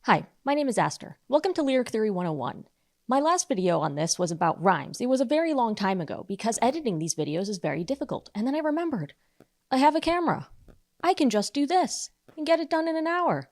Hi, my name is Aster. Welcome to Lyric Theory 101. My last video on this was about rhymes. It was a very long time ago because editing these videos is very difficult. And then I remembered, I have a camera. I can just do this and get it done in an hour.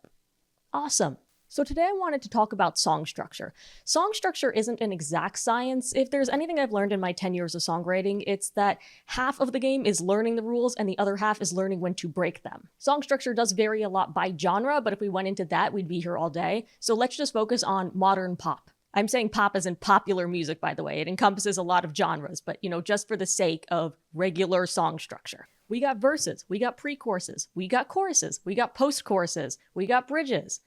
Awesome. So today I wanted to talk about song structure. Song structure isn't an exact science. If there's anything I've learned in my 10 years of songwriting, it's that half of the game is learning the rules and the other half is learning when to break them. Song structure does vary a lot by genre, but if we went into that, we'd be here all day. So let's just focus on modern pop. I'm saying pop as in popular music, by the way. It encompasses a lot of genres, but just for the sake of regular song structure. We got verses, we got pre-choruses, we got choruses, we got post-choruses, we got bridges.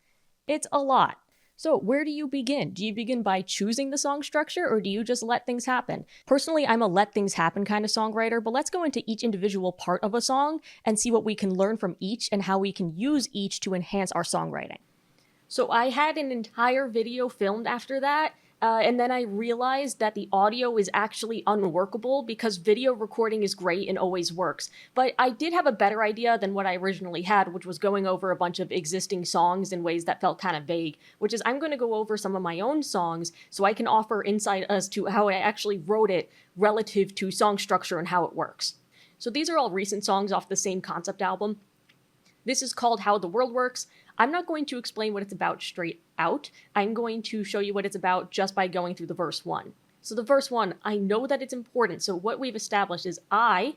It's a lot. So where do you begin? Do you begin by choosing the song structure or do you just let things happen? Personally, I'm a let things happen kind of songwriter, but let's go into each individual part of a song and see what we can learn from each and how we can use each to enhance our songwriting. So I had an entire video filmed after that, and then I realized that the audio is actually unworkable because video recording is great and always works. But I did have a better idea than what I originally had, which was going over a bunch of existing songs in ways that felt kind of vague, which is I'm going to go over some of my own songs so I can offer insight as to how I actually wrote it relative to song structure and how it works. So these are all recent songs off the same concept album. This is called How the World Works. I'm not going to explain what it's about straight out. I'm going to show you what it's about just by going through the verse 1. So the verse 1, I know that it's important. So what we've established is I,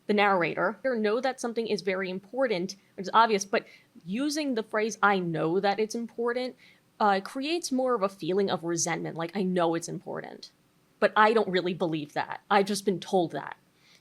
the narrator, know that something is very important. It's obvious, but using the phrase I know that it's important creates more of a feeling of resentment, like I know it's important. But I don't really believe that. I've just been told that.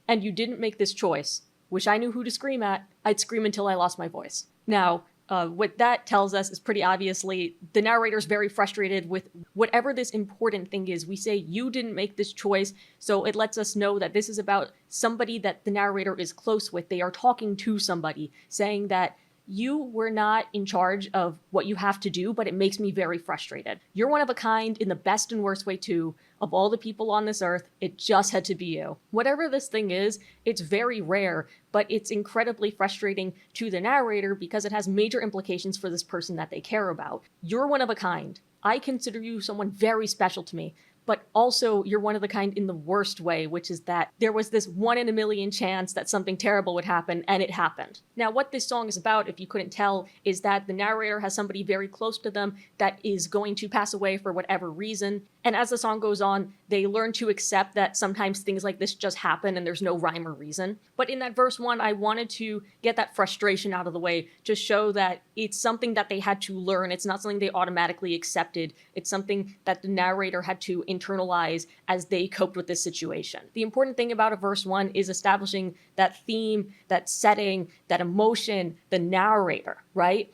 And you didn't make this choice. Wish I knew who to scream at. I'd scream until I lost my voice. Now, what that tells us is pretty obviously the narrator's very frustrated with whatever this important thing is. We say, you didn't make this choice, so it lets us know that this is about somebody that the narrator is close with. They are talking to somebody, saying that you were not in charge of what you have to do, but it makes me very frustrated. You're one of a kind in the best and worst way too. Of all the people on this earth, it just had to be you. Whatever this thing is, it's very rare, but it's incredibly frustrating to the narrator because it has major implications for this person that they care about. You're one of a kind. I consider you someone very special to me. But also, you're one of the kind in the worst way, which is that there was this 1 in a million chance that something terrible would happen, and it happened. Now, what this song is about, if you couldn't tell, is that the narrator has somebody very close to them that is going to pass away for whatever reason. And as the song goes on, they learn to accept that sometimes things like this just happen and there's no rhyme or reason. But in that verse 1, I wanted to get that frustration out of the way to show that it's something that they had to learn. It's not something they automatically accepted. It's something that the narrator had to internalize as they coped with this situation. The important thing about a verse 1 is establishing that theme, that setting, that emotion, the narrator, right?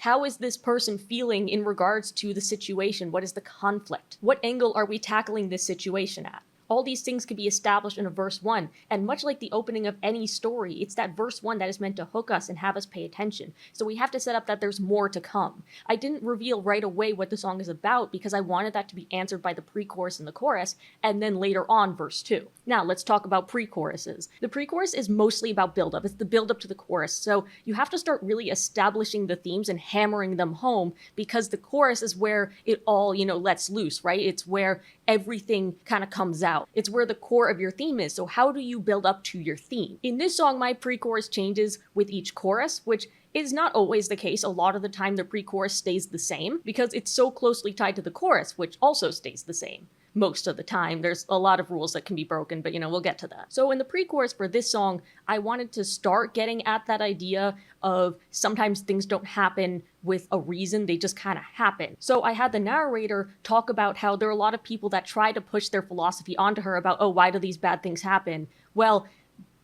How is this person feeling in regards to the situation? What is the conflict? What angle are we tackling this situation at? All these things can be established in a verse 1, and much like the opening of any story, it's that verse 1 that is meant to hook us and have us pay attention. So we have to set up that there's more to come. I didn't reveal right away what the song is about because I wanted that to be answered by the pre-chorus and the chorus, and then later on verse 2. Now let's talk about pre-choruses. The pre-chorus is mostly about build-up. It's the build-up to the chorus. So you have to start really establishing the themes and hammering them home because the chorus is where it all, lets loose, right? It's where everything kind of comes out. It's where the core of your theme is. So how do you build up to your theme? In this song, my pre-chorus changes with each chorus, which is not always the case. A lot of the time, the pre-chorus stays the same because it's so closely tied to the chorus, which also stays the same. Most of the time. There's a lot of rules that can be broken, but we'll get to that. So in the pre-chorus for this song, I wanted to start getting at that idea of sometimes things don't happen with a reason, they just kind of happen. So I had the narrator talk about how there are a lot of people that try to push their philosophy onto her about, oh, why do these bad things happen? Well,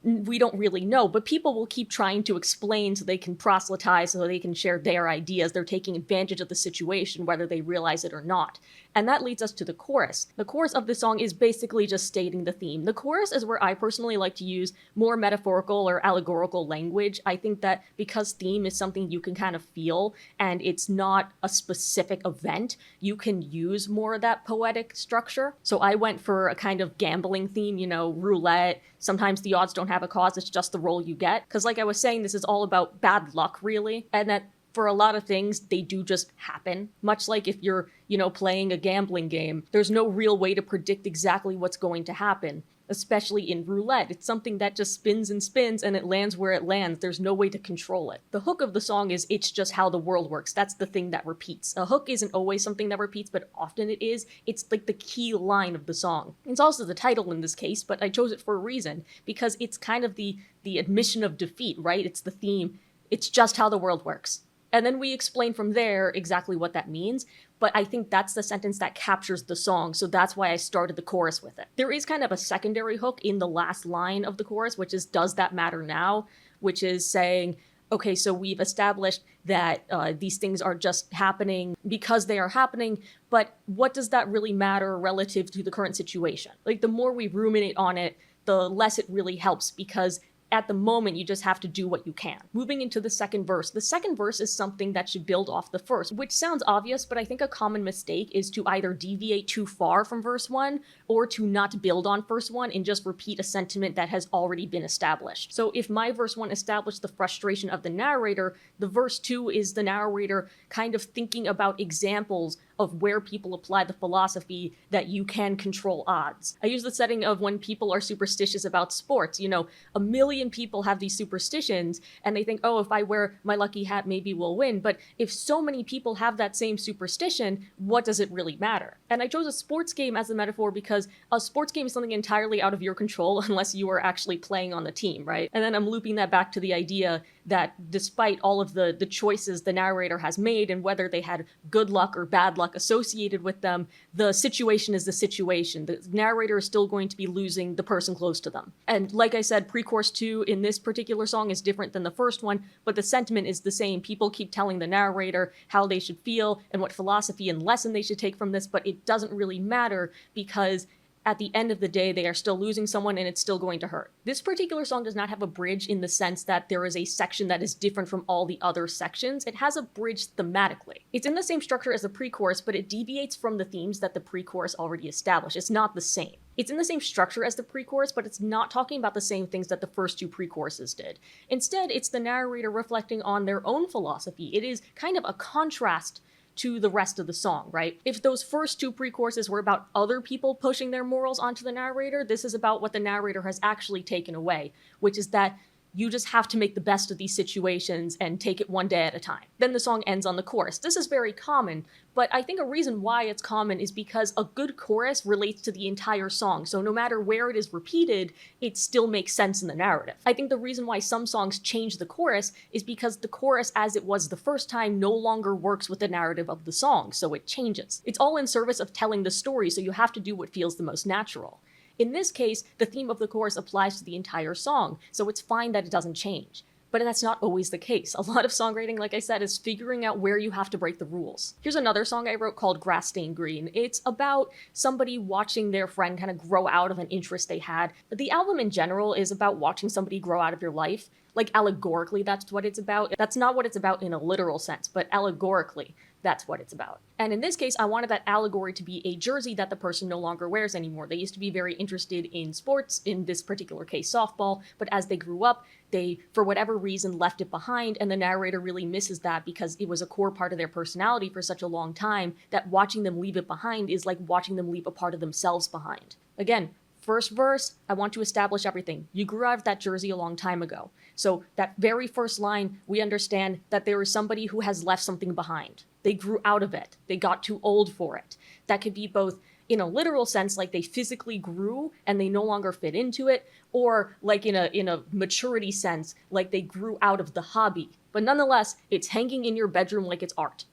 we don't really know, but people will keep trying to explain so they can proselytize, so they can share their ideas. They're taking advantage of the situation, whether they realize it or not. And that leads us to the chorus. The chorus of the song is basically just stating the theme. The chorus is where I personally like to use more metaphorical or allegorical language. I think that because theme is something you can kind of feel and it's not a specific event, you can use more of that poetic structure. So I went for a kind of gambling theme, roulette. Sometimes the odds don't have a cause, it's just the roll you get. Because like I was saying, this is all about bad luck, really. And that For a lot of things, they do just happen. Much like if you're, playing a gambling game, there's no real way to predict exactly what's going to happen, especially in roulette. It's something that just spins and spins and it lands where it lands. There's no way to control it. The hook of the song is it's just how the world works. That's the thing that repeats. A hook isn't always something that repeats, but often it is. It's like the key line of the song. It's also the title in this case, but I chose it for a reason because it's kind of the admission of defeat, right? It's the theme. It's just how the world works. And then we explain from there exactly what that means, but I think that's the sentence that captures the song, so that's why I started the chorus with it. There is kind of a secondary hook in the last line of the chorus, which is, does that matter now? Which is saying, okay, so we've established that these things are just happening because they are happening, but what does that really matter relative to the current situation? Like, the more we ruminate on it, the less it really helps, because at the moment, you just have to do what you can. Moving into the second verse. The second verse is something that should build off the first, which sounds obvious, but I think a common mistake is to either deviate too far from verse 1 or to not build on verse 1 and just repeat a sentiment that has already been established. So if my verse 1 established the frustration of the narrator, the verse 2 is the narrator kind of thinking about examples of where people apply the philosophy that you can control odds. I use the setting of when people are superstitious about sports. A million people have these superstitions and they think, oh, if I wear my lucky hat, maybe we'll win. But if so many people have that same superstition, what does it really matter? And I chose a sports game as a metaphor because a sports game is something entirely out of your control unless you are actually playing on the team, right? And then I'm looping that back to the idea that despite all of the choices the narrator has made and whether they had good luck or bad luck associated with them, the situation is the situation. The narrator is still going to be losing the person close to them. And like I said, pre-chorus 2 in this particular song is different than the first one, but the sentiment is the same. People keep telling the narrator how they should feel and what philosophy and lesson they should take from this, but it doesn't really matter because at the end of the day, they are still losing someone and it's still going to hurt. This particular song does not have a bridge in the sense that there is a section that is different from all the other sections. It has a bridge thematically. It's in the same structure as the pre-chorus, but it deviates from the themes that the pre-chorus already established. It's not the same. It's in the same structure as the pre-chorus, but it's not talking about the same things that the first two pre-choruses did. Instead, it's the narrator reflecting on their own philosophy. It is kind of a contrast to the rest of the song, right? If those first two pre-choruses were about other people pushing their morals onto the narrator, this is about what the narrator has actually taken away, which is that you just have to make the best of these situations and take it one day at a time. Then the song ends on the chorus. This is very common, but I think a reason why it's common is because a good chorus relates to the entire song. So no matter where it is repeated, it still makes sense in the narrative. I think the reason why some songs change the chorus is because the chorus as it was the first time no longer works with the narrative of the song, so it changes. It's all in service of telling the story, so you have to do what feels the most natural. In this case, the theme of the chorus applies to the entire song, so it's fine that it doesn't change. But that's not always the case. A lot of songwriting, like I said, is figuring out where you have to break the rules. Here's another song I wrote called Grass Stained Green. It's about somebody watching their friend kind of grow out of an interest they had. The album in general is about watching somebody grow out of your life. Like, allegorically, that's what it's about. That's not what it's about in a literal sense, but allegorically, that's what it's about. And in this case, I wanted that allegory to be a jersey that the person no longer wears anymore. They used to be very interested in sports, in this particular case, softball, but as they grew up, they, for whatever reason, left it behind, and the narrator really misses that because it was a core part of their personality for such a long time that watching them leave it behind is like watching them leave a part of themselves behind. Again, first verse, I want to establish everything. You grew out of that jersey a long time ago. So that very first line, we understand that there is somebody who has left something behind. They grew out of it. They got too old for it. That could be both in a literal sense, like they physically grew and they no longer fit into it, or like in a maturity sense, like they grew out of the hobby. But nonetheless, it's hanging in your bedroom like it's art.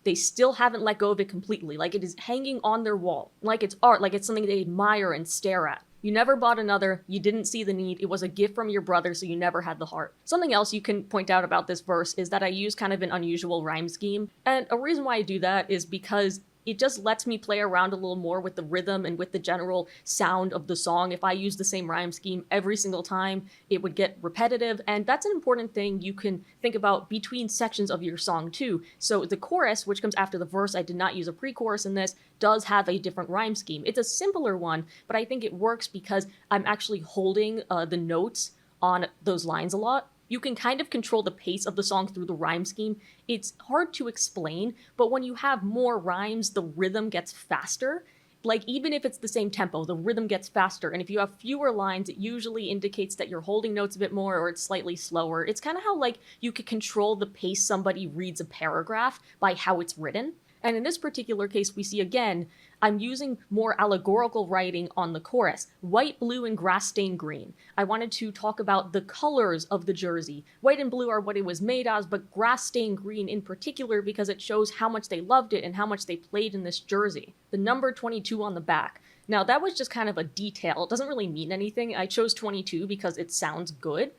They still haven't let go of it completely, like it is hanging on their wall, like it's art, like it's something they admire and stare at. You never bought another, you didn't see the need, it was a gift from your brother, so you never had the heart. Something else you can point out about this verse is that I use kind of an unusual rhyme scheme, and a reason why I do that is because it just lets me play around a little more with the rhythm and with the general sound of the song. If I use the same rhyme scheme every single time, it would get repetitive, and that's an important thing you can think about between sections of your song too. So the chorus, which comes after the verse, I did not use a pre-chorus in this, does have a different rhyme scheme. It's a simpler one, but I think it works because I'm actually holding the notes on those lines a lot. You can kind of control the pace of the song through the rhyme scheme. It's hard to explain, but when you have more rhymes, the rhythm gets faster. Like, even if it's the same tempo, the rhythm gets faster. And if you have fewer lines, it usually indicates that you're holding notes a bit more or it's slightly slower. It's kind of how, like, you could control the pace somebody reads a paragraph by how it's written. And in this particular case, we see again, I'm using more allegorical writing on the chorus. White, blue, and grass stained green. I wanted to talk about the colors of the jersey. White and blue are what it was made as, but grass stained green in particular because it shows how much they loved it and how much they played in this jersey. The number 22 on the back. Now that was just kind of a detail. It doesn't really mean anything. I chose 22 because it sounds good.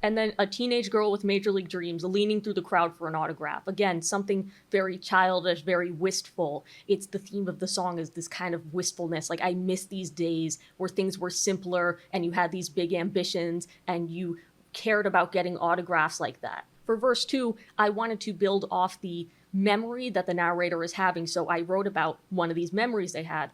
And then a teenage girl with major league dreams leaning through the crowd for an autograph. Again, something very childish, very wistful. It's the theme of the song is this kind of wistfulness. Like, I miss these days where things were simpler and you had these big ambitions and you cared about getting autographs like that. For verse 2, I wanted to build off the memory that the narrator is having. So I wrote about one of these memories they had.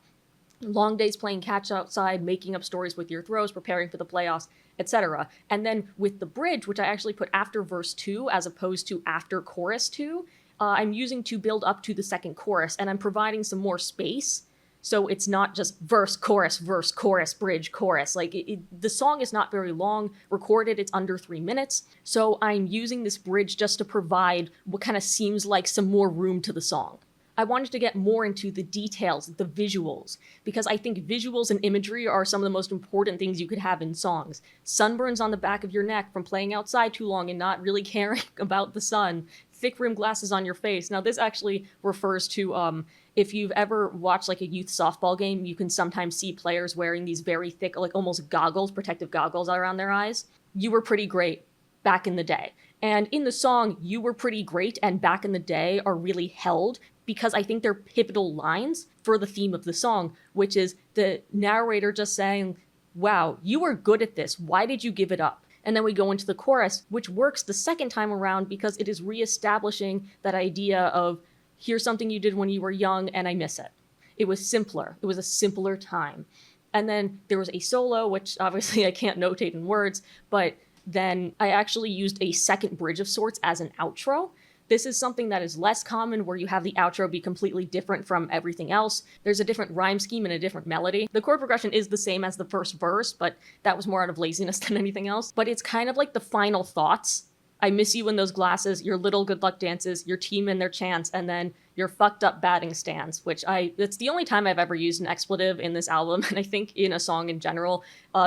Long days playing catch outside, making up stories with your throws, preparing for the playoffs, etc. And then with the bridge, which I actually put after verse 2 as opposed to after chorus 2, I'm using to build up to the second chorus, and I'm providing some more space. So it's not just verse, chorus, bridge, chorus. Like, the song is not very long. Recorded, it's under 3 minutes. So I'm using this bridge just to provide what kind of seems like some more room to the song. I wanted to get more into the details, the visuals, because I think visuals and imagery are some of the most important things you could have in songs. Sunburns on the back of your neck from playing outside too long and not really caring about the sun. Thick rimmed glasses on your face. Now, this actually refers to if you've ever watched like a youth softball game, you can sometimes see players wearing these very thick, like almost goggles, protective goggles around their eyes. You were pretty great back in the day. And in the song, you were pretty great and back in the day are really held because I think they're pivotal lines for the theme of the song, which is the narrator just saying, wow, you were good at this. Why did you give it up? And then we go into the chorus, which works the second time around because it is reestablishing that idea of, here's something you did when you were young and I miss it. It was simpler. It was a simpler time. And then there was a solo, which obviously I can't notate in words, but then I actually used a second bridge of sorts as an outro. This is something that is less common where you have the outro be completely different from everything else. There's a different rhyme scheme and a different melody. The chord progression is the same as the first verse, but that was more out of laziness than anything else. But it's kind of like the final thoughts. I miss you in those glasses, your little good luck dances, your team and their chance, and then your fucked up batting stance, which it's the only time I've ever used an expletive in this album, and I think in a song in general,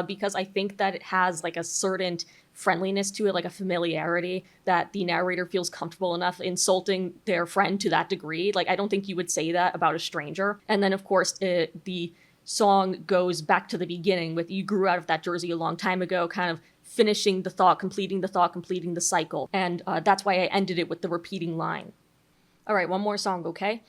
because I think that it has like a certain friendliness to it, like a familiarity that the narrator feels comfortable enough insulting their friend to that degree. Like, I don't think you would say that about a stranger. And then, of course, the song goes back to the beginning with you grew out of that jersey a long time ago, kind of finishing the thought, completing the cycle. And that's why I ended it with the repeating line. All right, one more song, okay?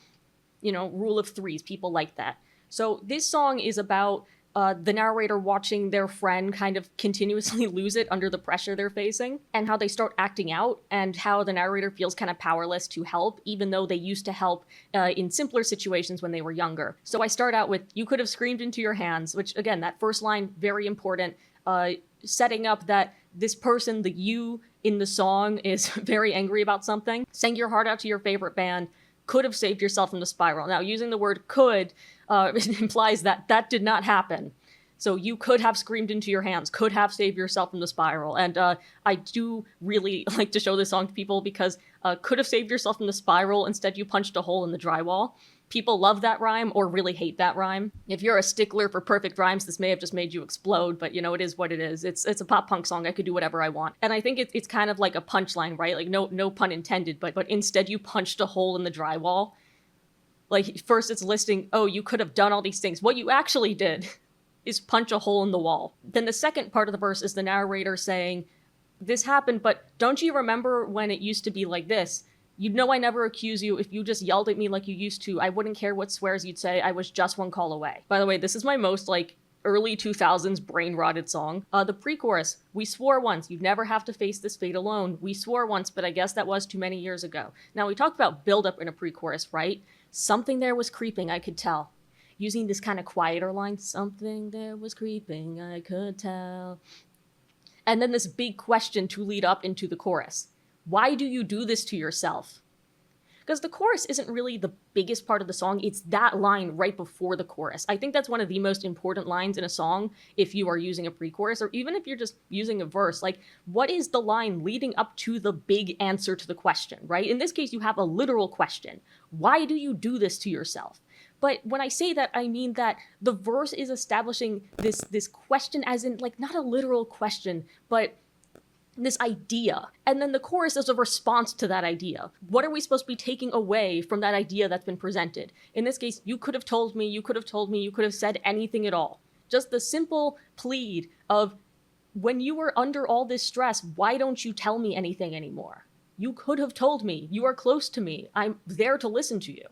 You know, rule of threes, people like that. So this song is about the narrator watching their friend kind of continuously lose it under the pressure they're facing, and how they start acting out, and how the narrator feels kind of powerless to help, even though they used to help in simpler situations when they were younger. So I start out with, you could have screamed into your hands, which again, that first line, very important, setting up that this person, the you in the song, is very angry about something. Sang your heart out to your favorite band, could have saved yourself from the spiral. Now, using the word could implies that that did not happen. So you could have screamed into your hands, could have saved yourself from the spiral. And I do really like to show this song to people because could have saved yourself from the spiral, instead you punched a hole in the drywall. People love that rhyme or really hate that rhyme. If you're a stickler for perfect rhymes, this may have just made you explode, but you know, it is what it is. It's a pop punk song. I could do whatever I want. And I think it's kind of like a punchline, right? Like no pun intended, but instead you punched a hole in the drywall. Like, first it's listing, oh, you could have done all these things. What you actually did is punch a hole in the wall. Then the second part of the verse is the narrator saying, this happened, but don't you remember when it used to be like this? You'd know I never accuse you if you just yelled at me like you used to. I wouldn't care what swears you'd say. I was just one call away. By the way, this is my most, early 2000s brain-rotted song. The pre-chorus, we swore once, you'd never have to face this fate alone. We swore once, but I guess that was too many years ago. Now, we talked about build-up in a pre-chorus, right? Something there was creeping, I could tell. Using this kind of quieter line, something there was creeping, I could tell. And then this big question to lead up into the chorus. Why do you do this to yourself? Because the chorus isn't really the biggest part of the song, it's that line right before the chorus. I think that's one of the most important lines in a song if you are using a pre-chorus, or even if you're just using a verse. Like, what is the line leading up to the big answer to the question, right? In this case, you have a literal question. Why do you do this to yourself? But when I say that, I mean that the verse is establishing this question as in, like, not a literal question, but this idea. And then the chorus is a response to that idea. What are we supposed to be taking away from that idea that's been presented? In this case, you could have told me, you could have told me, you could have said anything at all. Just the simple plead of, when you were under all this stress, why don't you tell me anything anymore? You could have told me. You are close to me. I'm there to listen to you.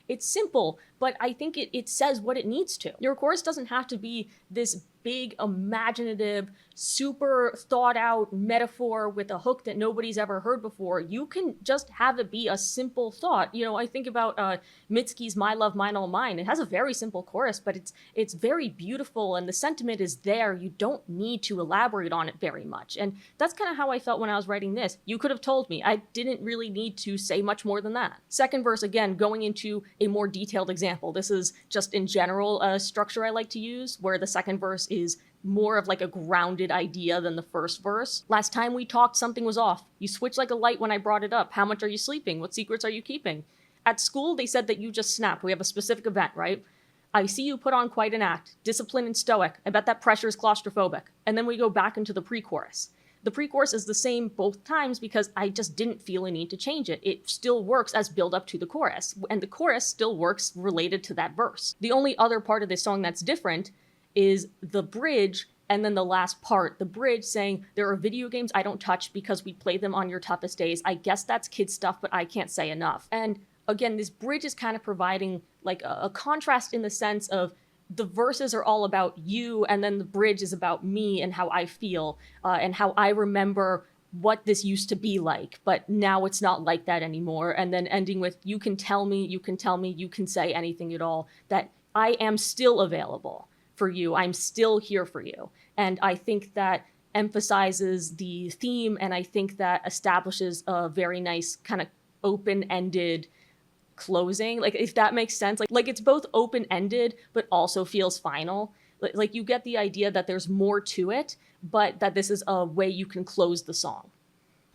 It's simple, but I think it says what it needs to. Your chorus doesn't have to be this big, imaginative, super thought out metaphor with a hook that nobody's ever heard before. You can just have it be a simple thought. You know, I think about Mitski's My Love, Mine, All Mine. It has a very simple chorus, but it's very beautiful and the sentiment is there. You don't need to elaborate on it very much. And that's kind of how I felt when I was writing this. You could have told me. I didn't really need to say much more than that. Second verse, again, going into a more detailed example. This is just in general a structure I like to use, where the second verse is more of like a grounded idea than the first verse. Last time we talked, something was off. You switched like a light when I brought it up. How much are you sleeping? What secrets are you keeping? At school, they said that you just snapped. We have a specific event, right? I see you put on quite an act. Disciplined and stoic. I bet that pressure is claustrophobic. And then we go back into the pre-chorus. The pre-chorus is the same both times because I just didn't feel a need to change it. It still works as build up to the chorus, and the chorus still works related to that verse. The only other part of this song that's different is the bridge, and then the last part, the bridge saying, there are video games I don't touch because we play them on your toughest days. I guess that's kid stuff, but I can't say enough. And again, this bridge is kind of providing like a contrast in the sense of the verses are all about you, and then the bridge is about me and how I feel, and how I remember what this used to be like, but now it's not like that anymore. And then ending with, you can tell me, you can tell me, you can say anything at all, that I am still available for you. I'm still here for you. And I think that emphasizes the theme, and I think that establishes a very nice kind of open-ended closing, like, if that makes sense. Like it's both open-ended but also feels final. Like you get the idea that there's more to it, but that this is a way you can close the song.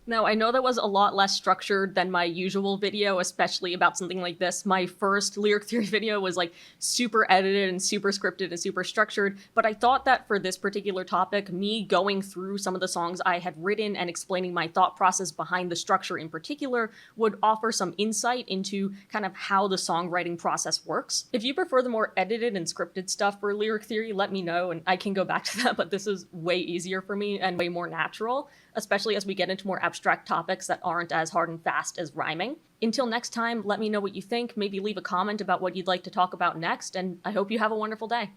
Now, I know that was a lot less structured than my usual video, especially about something like this. My first lyric theory video was like super edited and super scripted and super structured, but I thought that for this particular topic, me going through some of the songs I had written and explaining my thought process behind the structure in particular would offer some insight into kind of how the songwriting process works. If you prefer the more edited and scripted stuff for lyric theory, let me know and I can go back to that, but this is way easier for me and way more natural, especially as we get into more abstract topics that aren't as hard and fast as rhyming. Until next time, let me know what you think. Maybe leave a comment about what you'd like to talk about next, and I hope you have a wonderful day.